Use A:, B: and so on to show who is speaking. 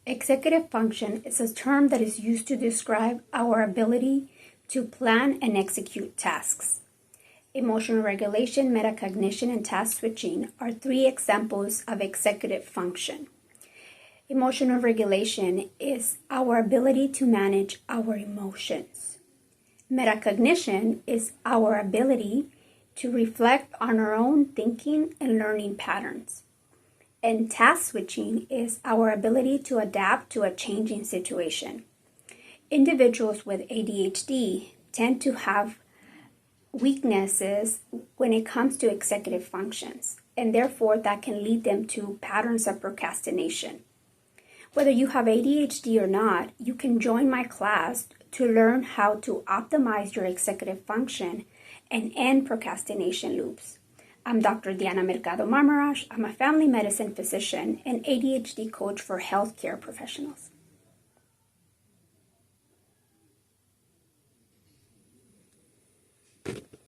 A: Executive function is a term that is used to describe our ability to plan and execute tasks. Emotional regulation, metacognition, and task switching are three examples of executive function. Emotional regulation is our ability to manage our emotions. Metacognition is our ability to reflect on our own thinking and learning patterns. And task switching is our ability to adapt to a changing situation. Individuals with ADHD tend to have weaknesses when it comes to executive functions, and therefore that can lead them to patterns of procrastination. Whether you have ADHD or not, you can join my class to learn how to optimize your executive function and end procrastination loops. I'm Dr. Diana Mercado-Marmarosh. I'm a family medicine physician and ADHD coach for healthcare professionals.